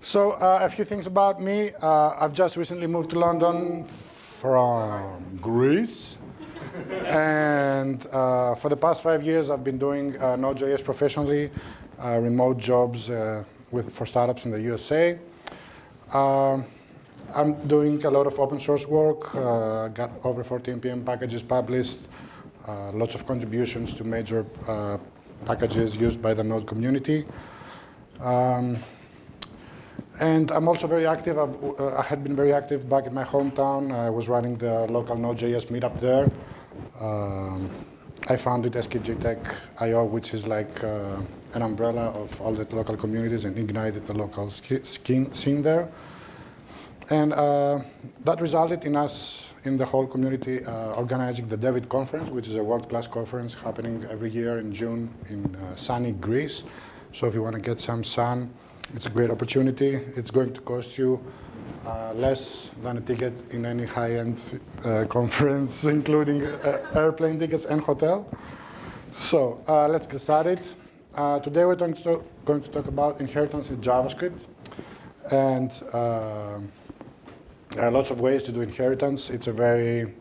So a few things about me. I've just recently moved to London from Greece. And for the past 5 years, I've been doing Node.js professionally, remote jobs for startups in the USA. I'm doing a lot of open source work, got over 40 NPM packages published, lots of contributions to major packages used by the Node community. And I'm also very active. I had been very active back in my hometown. I was running the local Node.js meetup there. I founded skgtech.io, which is like an umbrella of all the local communities, and ignited the local scene there. And that resulted in us, in the whole community, organizing the David Conference, which is a world-class conference happening every year in June in sunny Greece. So if you want to get some sun, it's a great opportunity. It's going to cost you less than a ticket in any high-end conference, including airplane tickets and hotel. So let's get started. Today we're going to talk about inheritance in JavaScript. And there are lots of ways to do inheritance. It's a very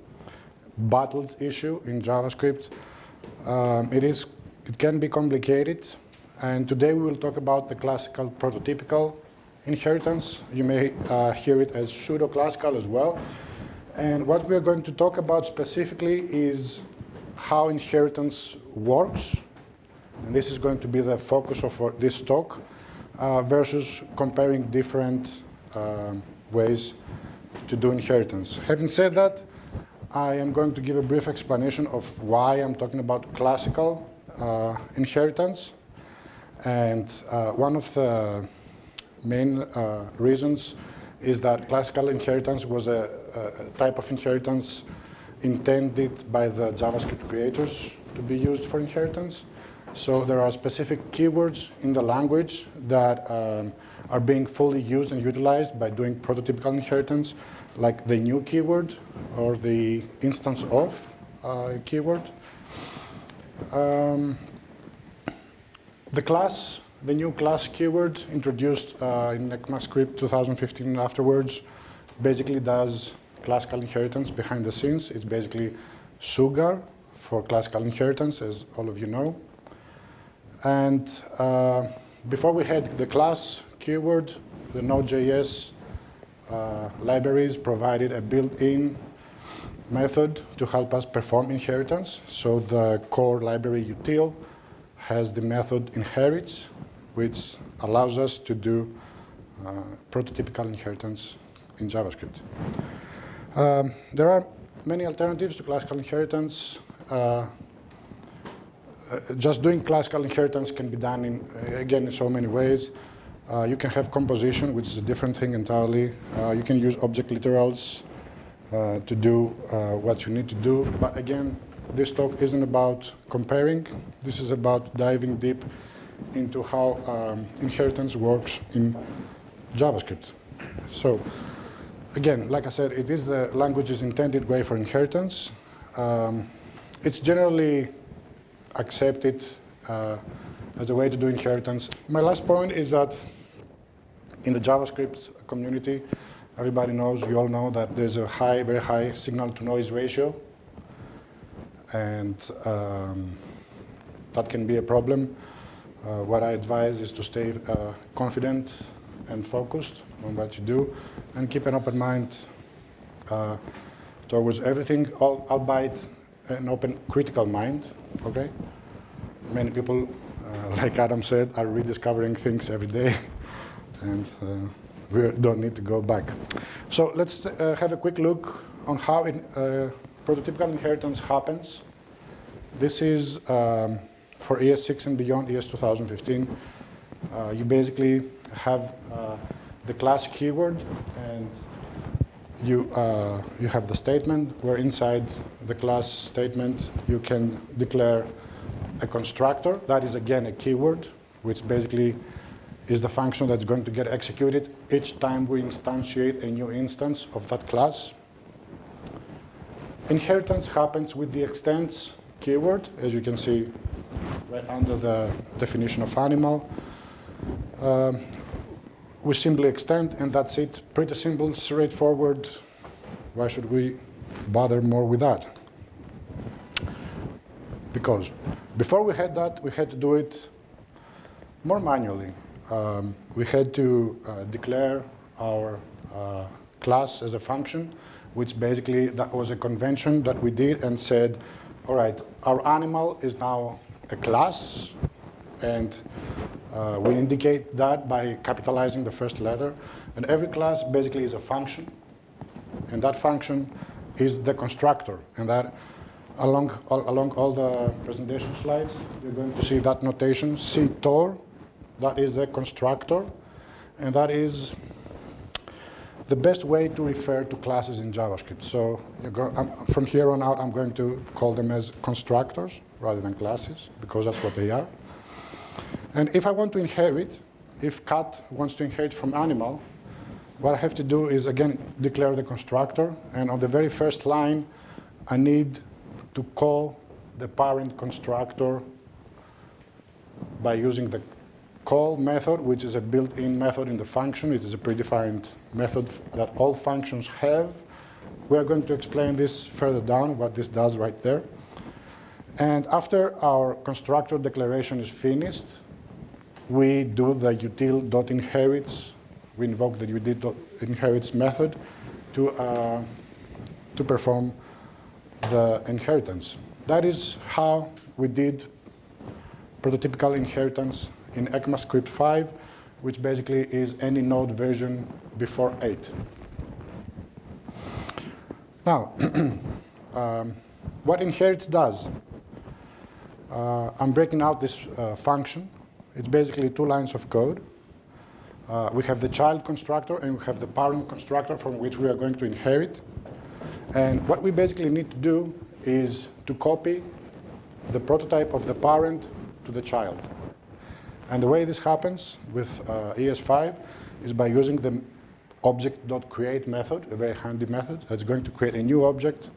battled issue in JavaScript. It can be complicated. And today we will talk about the classical prototypical inheritance. You may hear it as pseudo-classical as well. And what we are going to talk about specifically is how inheritance works. And this is going to be the focus of this talk, versus comparing different ways to do inheritance. Having said that, I am going to give a brief explanation of why I'm talking about classical inheritance. And one of the main reasons is that classical inheritance was a type of inheritance intended by the JavaScript creators to be used for inheritance. So there are specific keywords in the language that are being fully used and utilized by doing prototypical inheritance, like the new keyword or the instance of keyword. The new class keyword introduced in ECMAScript 2015 and afterwards basically does classical inheritance behind the scenes. It's basically sugar for classical inheritance, as all of you know. And before we had the class keyword, the Node.js libraries provided a built-in method to help us perform inheritance. So the core library util has the method inherits, which allows us to do prototypical inheritance in JavaScript. There are many alternatives to classical inheritance. Just doing classical inheritance can be done in so many ways. You can have composition, which is a different thing entirely. You can use object literals to do what you need to do. But again, this talk isn't about comparing. This is about diving deep into how inheritance works in JavaScript. So again, like I said, it is the language's intended way for inheritance. It's generally accepted as a way to do inheritance. My last point is that in the JavaScript community, everybody knows, you all know, that there's a very high signal-to-noise ratio. And that can be a problem. What I advise is to stay confident and focused on what you do, and keep an open mind towards everything, albeit an open critical mind, okay? Many people, like Adam said, are rediscovering things every day, and we don't need to go back. So let's have a quick look on how prototypical inheritance happens. This is for ES6 and beyond, ES 2015. You basically have the class keyword, and you have the statement, where inside the class statement you can declare a constructor. That is, again, a keyword, which basically is the function that's going to get executed each time we instantiate a new instance of that class. Inheritance happens with the extends keyword, as you can see right under the definition of animal. we simply extend, and that's it. Pretty simple, straightforward. Why should we bother more with that? Because before we had that, we had to do it more manually. We had to declare our class as a function, which basically that was a convention that we did and said, all right, our animal is now a class, and we indicate that by capitalizing the first letter. And every class basically is a function, and that function is the constructor. And that along all the presentation slides, you're going to see that notation, CTOR, that is the constructor, and that is the best way to refer to classes in JavaScript. So from here on out, I'm going to call them as constructors rather than classes, because that's what they are. And if I want to inherit, if cat wants to inherit from animal, what I have to do is, again, declare the constructor. And on the very first line, I need to call the parent constructor by using the call method, which is a built-in method in the function. It is a predefined method that all functions have. We are going to explain this further down, what this does right there. And after our constructor declaration is finished, we do the util.inherits. We invoke the util.inherits method to perform the inheritance. That is how we did prototypical inheritance in ECMAScript 5, which basically is any node version before 8. Now, what inherits does, I'm breaking out this function. It's basically 2 lines of code. We have the child constructor, and we have the parent constructor from which we are going to inherit. And what we basically need to do is to copy the prototype of the parent to the child. And the way this happens with ES5 is by using the object.create method, a very handy method that's going to create a new object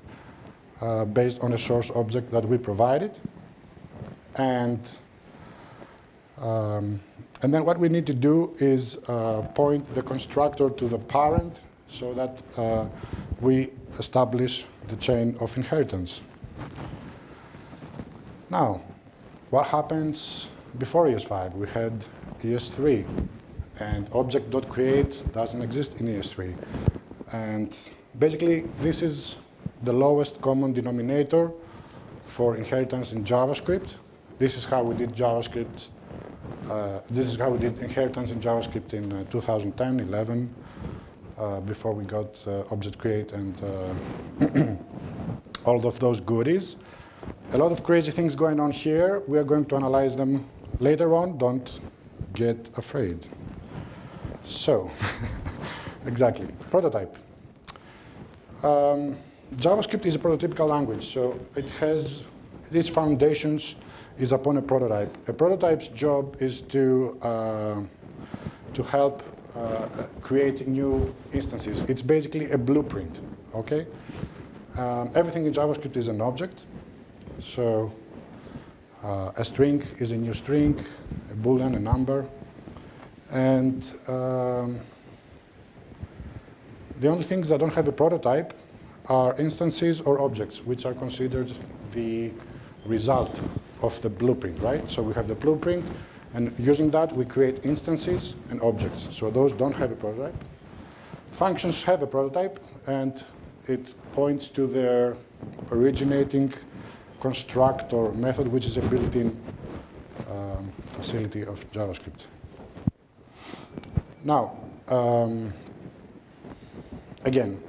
based on a source object that we provided. And then what we need to do is point the constructor to the parent so that we establish the chain of inheritance. Now, what happens before ES5? We had ES3, and object.create doesn't exist in ES3. And basically, this is the lowest common denominator for inheritance in JavaScript. This is how we did JavaScript. This is how we did inheritance in JavaScript in 2010, 11, before we got object create and all of those goodies. A lot of crazy things going on here. We are going to analyze them later on. Don't get afraid. So, exactly, prototype. JavaScript is a prototypical language, so it has its foundations is upon a prototype. A prototype's job is to help create new instances. It's basically a blueprint, okay? Everything in JavaScript is an object. So a string is a new string, a boolean, a number. And the only things that don't have a prototype are instances or objects, which are considered the result of the blueprint, right? So we have the blueprint, and using that, we create instances and objects. So those don't have a prototype. Functions have a prototype, and it points to their originating constructor method, which is a built-in facility of JavaScript. Now, again,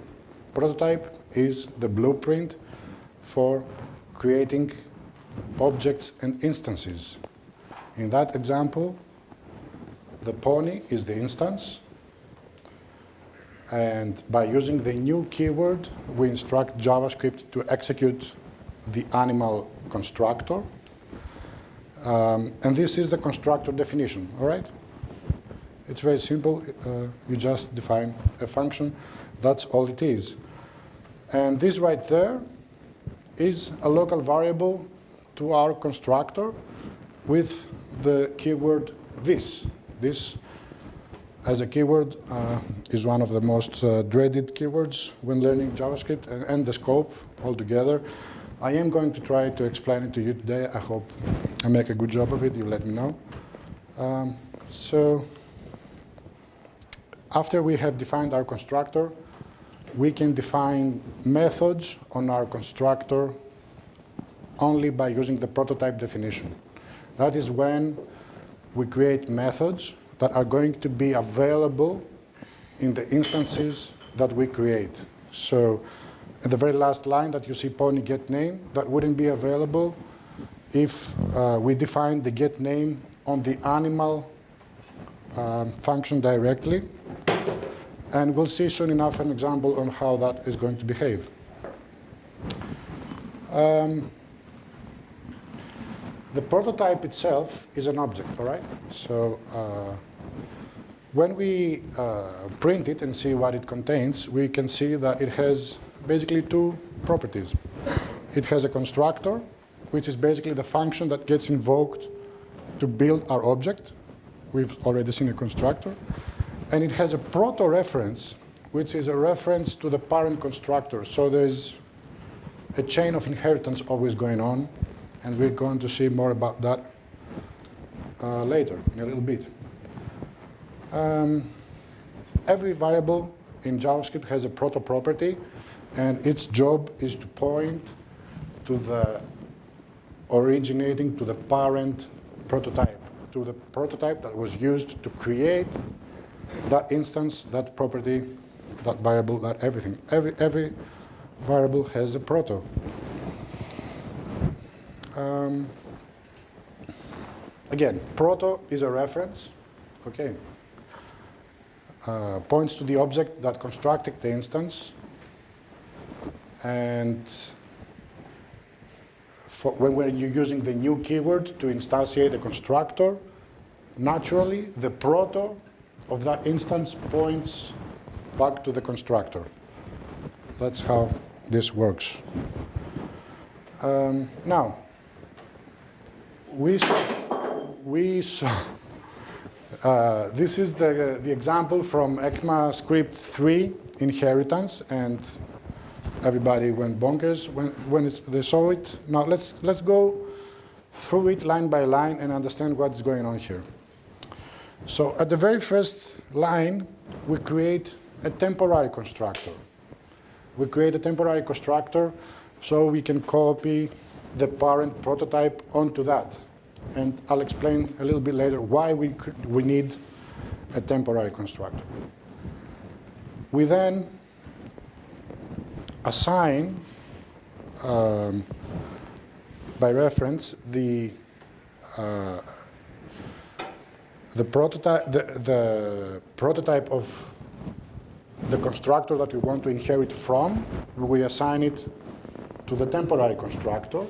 prototype is the blueprint for creating objects and instances. In that example, the pony is the instance. And by using the new keyword, we instruct JavaScript to execute the animal constructor. And this is the constructor definition, all right? It's very simple. You just define a function. That's all it is. And this right there is a local variable to our constructor with the keyword this. This as a keyword is one of the most dreaded keywords when learning JavaScript, and the scope altogether. I am going to try to explain it to you today. I hope I make a good job of it. You let me know. So after we have defined our constructor, we can define methods on our constructor only by using the prototype definition. That is when we create methods that are going to be available in the instances that we create. So at the very last line that you see pony get name, that wouldn't be available if we define the get name on the animal function directly. And we'll see soon enough an example on how that is going to behave. The prototype itself is an object, all right? So when we print it and see what it contains, we can see that it has basically two properties. It has a constructor, which is basically the function that gets invoked to build our object. We've already seen a constructor. And it has a proto-reference, which is a reference to the parent constructor. So there is a chain of inheritance always going on. And we're going to see more about that later, in a little bit. Every variable in JavaScript has a proto property, and its job is to point to the originating, to the parent prototype, to the prototype that was used to create that instance, that property, that variable, that everything. Every variable has a proto. Again, proto is a reference, okay? Points to the object that constructed the instance. And when you're using the new keyword to instantiate a constructor, naturally, the proto of that instance points back to the constructor. That's how this works. Now, this is the example from ECMAScript 3 inheritance, and everybody went bonkers when they saw it. Now let's go through it line by line and understand what's going on here. So at the very first line, we create a temporary constructor. We create a temporary constructor so we can copy the parent prototype onto that. And I'll explain a little bit later why we need a temporary constructor. We then assign, by reference, the prototype of the constructor that we want to inherit from. We assign it to the temporary constructor.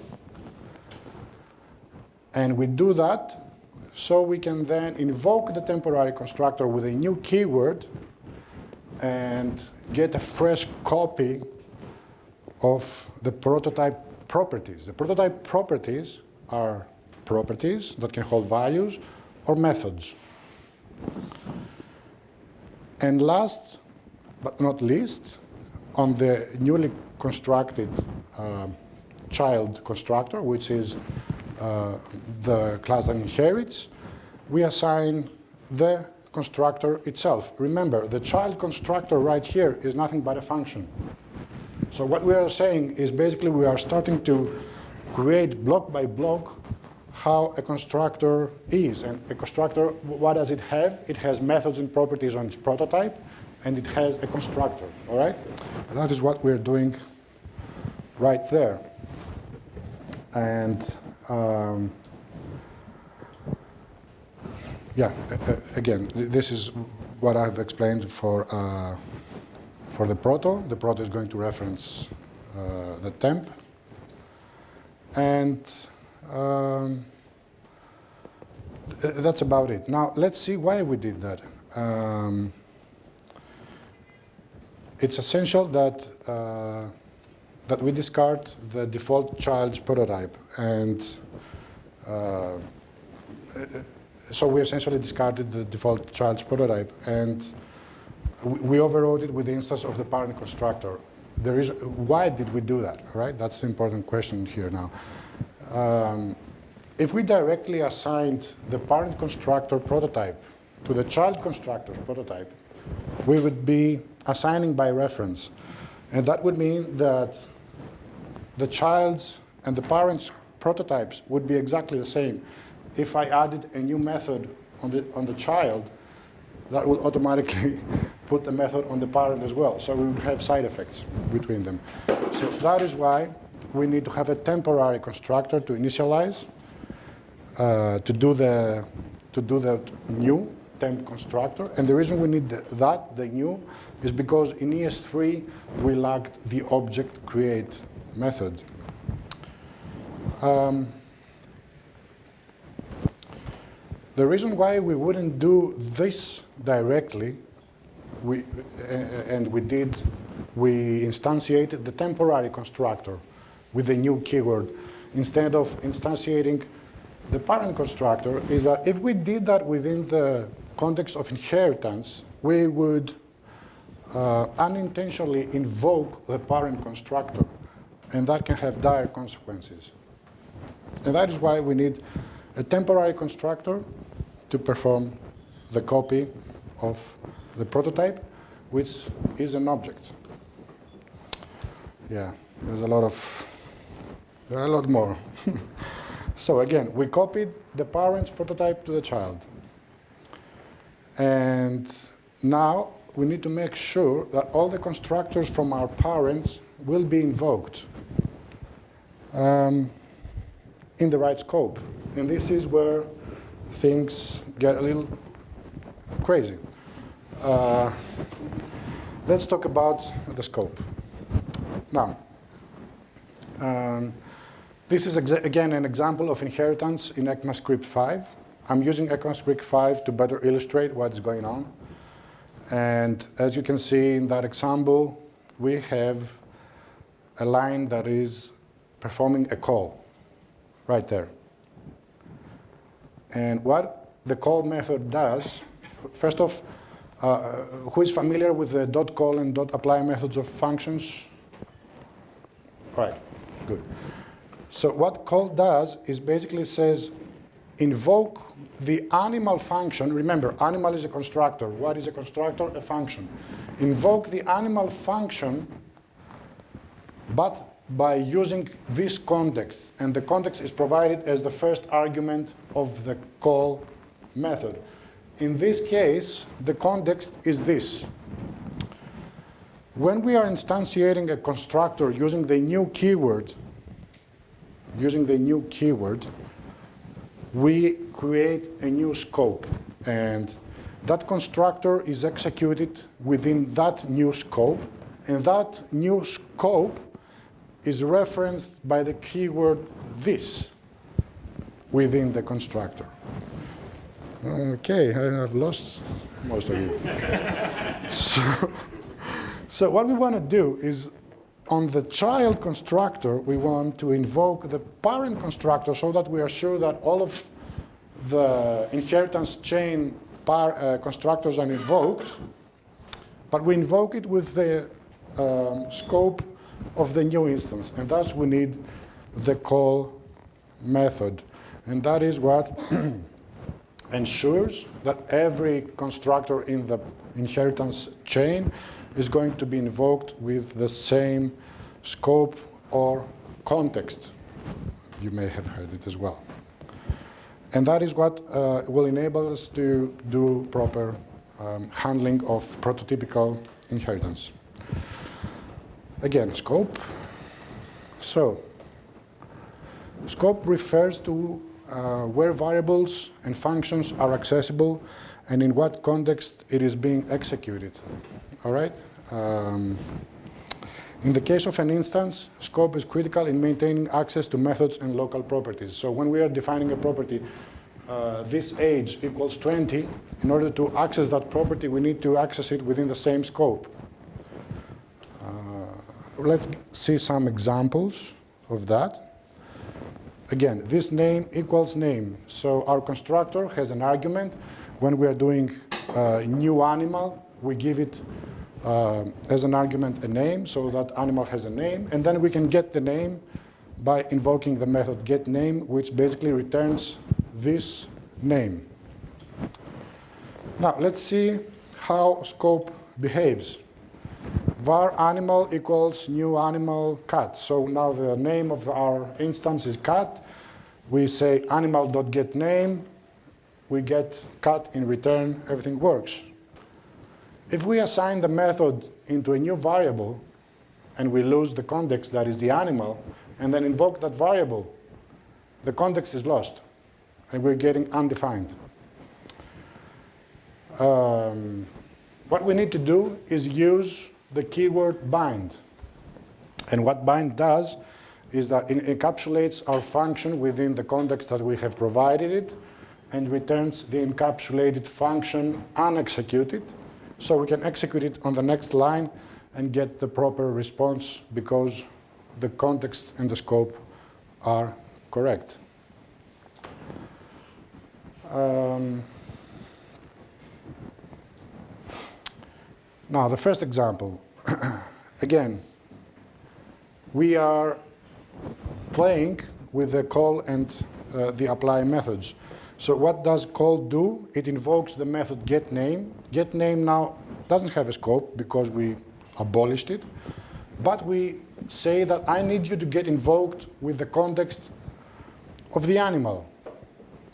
And we do that so we can then invoke the temporary constructor with a new keyword and get a fresh copy of the prototype properties. The prototype properties are properties that can hold values or methods. And last but not least, on the newly constructed child constructor, which is the class that inherits, we assign the constructor itself. Remember, the child constructor right here is nothing but a function. So what we are saying is basically we are starting to create block by block how a constructor is. And a constructor, what does it have? It has methods and properties on its prototype, and it has a constructor, all right? And that is what we're doing right there. And yeah, again, this is what I've explained for the proto. The proto is going to reference the temp. And that's about it. Now, let's see why we did that. It's essential that that we discard the default child's prototype. And So we essentially discarded the default child's prototype, and we overrode it with the instance of the parent constructor. Why did we do that? Right? That's the important question here now. If we directly assigned the parent constructor prototype to the child constructor's prototype, we would be assigning by reference. And that would mean that the child's and the parent's prototypes would be exactly the same. If I added a new method on the child, that would automatically put the method on the parent as well. So we would have side effects between them. So that is why we need to have a temporary constructor to initialize, to do the new temp constructor. And the reason we need the new, is because in ES3 we lacked the object create method. The reason why we wouldn't do this directly, we instantiated the temporary constructor with the new keyword instead of instantiating the parent constructor, is that if we did that within the context of inheritance, we would unintentionally invoke the parent constructor, and that can have dire consequences. And that is why we need a temporary constructor to perform the copy of the prototype, which is an object. Yeah, there are a lot more. So again, we copied the parent's prototype to the child. And now we need to make sure that all the constructors from our parents will be invoked in the right scope. And this is where things get a little crazy. Let's talk about the scope. Now, this is again an example of inheritance in ECMAScript 5. I'm using ECMAScript 5 to better illustrate what is going on. And as you can see in that example, we have a line that is performing a call right there. And what the call method does, first off, who is familiar with the .call and .apply methods of functions? All right, good. So what call does is basically says, invoke the animal function. Remember, animal is a constructor. What is a constructor? A function. Invoke the animal function, but by using this context. And the context is provided as the first argument of the call method. In this case, the context is this. When we are instantiating a constructor using the new keyword, we create a new scope. And that constructor is executed within that new scope. And that new scope is referenced by the keyword this within the constructor. Okay, I have lost most of you. So what we want to do is, on the child constructor, we want to invoke the parent constructor so that we are sure that all of the inheritance chain constructors are invoked, but we invoke it with the scope of the new instance, and thus we need the call method. And that is what ensures that every constructor in the inheritance chain is going to be invoked with the same scope or context. You may have heard it as well. And that is what will enable us to do proper handling of prototypical inheritance. Again, scope. So, scope refers to where variables and functions are accessible and in what context it is being executed. All right? In the case of an instance, scope is critical in maintaining access to methods and local properties. So when we are defining a property, this age equals 20, in order to access that property, we need to access it within the same scope. Let's see some examples of that. again, this name equals name. So our constructor has an argument. When we are doing new animal, we give it as an argument a name, so that animal has a name. And then we can get the name by invoking the method getName, which basically returns this name. Now, let's see how scope behaves. Var animal equals new animal cat. So now the name of our instance is cat. We say animal.getName. We get cat in return. Everything works. If we assign the method into a new variable and we lose the context that is the animal and then invoke that variable, the context is lost and we're getting undefined. What we need to do is use the keyword bind. And what bind does is that it encapsulates our function within the context that we have provided it and returns the encapsulated function unexecuted. So we can execute it on the next line and get the proper response because the context and the scope are correct. Now, the first example. Again, we are playing with the call and the apply methods. So what does call do? It invokes the method getName. GetName now doesn't have a scope because we abolished it. But we say that I need you to get invoked with the context of the animal.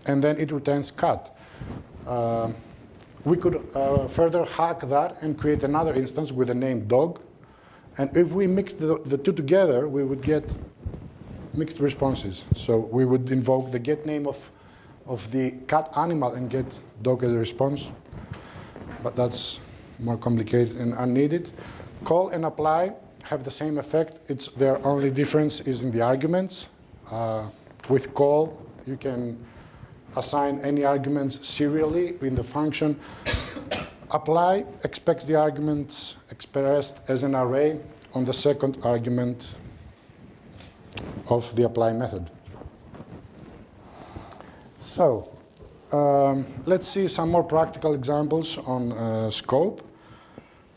And then it returns cat. We could further hack that and create another instance with the name dog. And if we mix the two together, we would get mixed responses. So we would invoke the getName of the cat animal and get dog as a response. But that's more complicated and unneeded. Call and apply have the same effect. Their only difference is in the arguments. With call, you can assign any arguments serially in the function. Apply expects the arguments expressed as an array on the second argument of the apply method. So let's see some more practical examples on scope.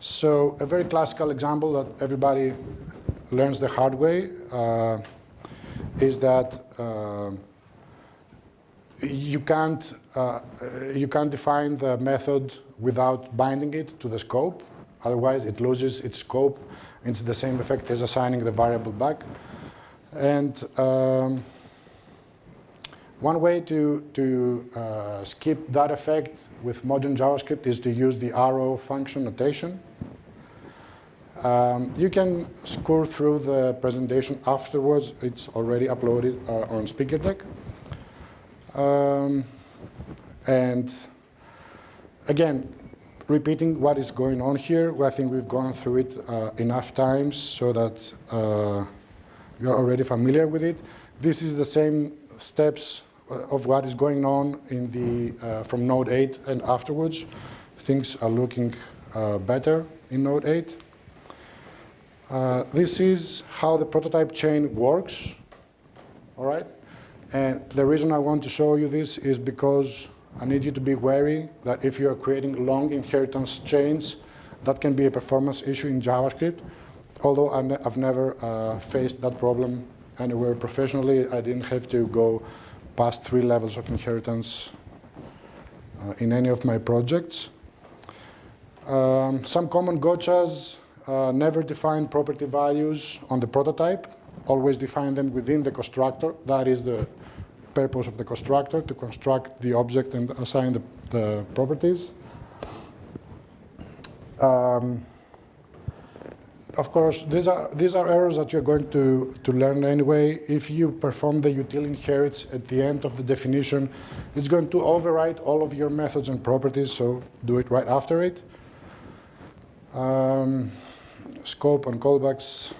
So a very classical example that everybody learns the hard way is that you can't define the method without binding it to the scope. Otherwise, it loses its scope. It's the same effect as assigning the variable back. And one way to skip that effect with modern JavaScript is to use the arrow function notation. You can scroll through the presentation afterwards. It's already uploaded on SpeakerDeck. And again, repeating what is going on here, I think we've gone through it enough times so that you're already familiar with it. This is the same steps of what is going on in the from Node 8 and afterwards. Things are looking better in Node 8. This is how the prototype chain works, all right? And the reason I want to show you this is because I need you to be wary that if you are creating long inheritance chains, that can be a performance issue in JavaScript. Although I've never faced that problem anywhere professionally, I didn't have to go past 3 levels of inheritance in any of my projects. Some common gotchas: never define property values on the prototype. Always define them within the constructor. That is the purpose of the constructor, to construct the object and assign the properties. Of course, these are errors that you're going to learn anyway. If you perform the util inherits at the end of the definition, it's going to overwrite all of your methods and properties, so do it right after it. Scope and callbacks.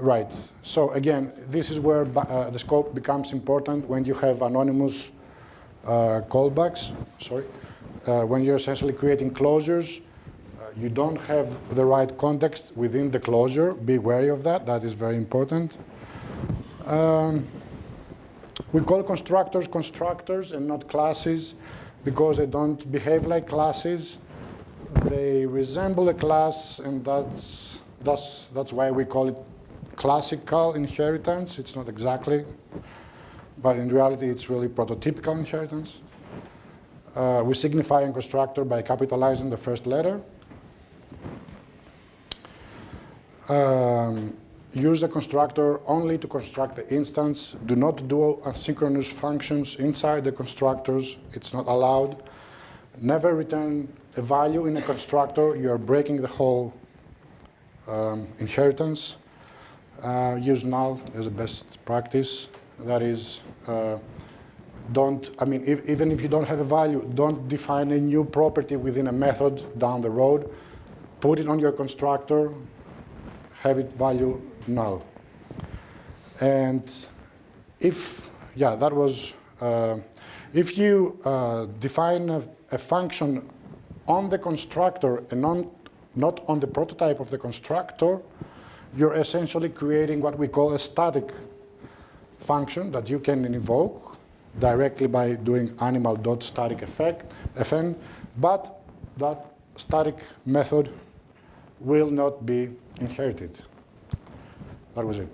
Right. So again, this is where the scope becomes important when you have anonymous callbacks. Sorry. When you're essentially creating closures, you don't have the right context within the closure. Be wary of that. That is very important. We call constructors constructors and not classes because they don't behave like classes. They resemble a class, and that's why we call it classical inheritance. It's not exactly, but in reality, it's really prototypical inheritance. We signify a constructor by capitalizing the first letter. Use the constructor only to construct the instance. Do not do asynchronous functions inside the constructors. It's not allowed. Never return a value in a constructor. You're breaking the whole inheritance. Use null as a best practice. That is, even if you don't have a value, don't define a new property within a method down the road. Put it on your constructor, have it value null. And if you define a function on the constructor and not on the prototype of the constructor, you're essentially creating what we call a static function that you can invoke directly by doing animal.staticFn, but that static method will not be inherited. That was it.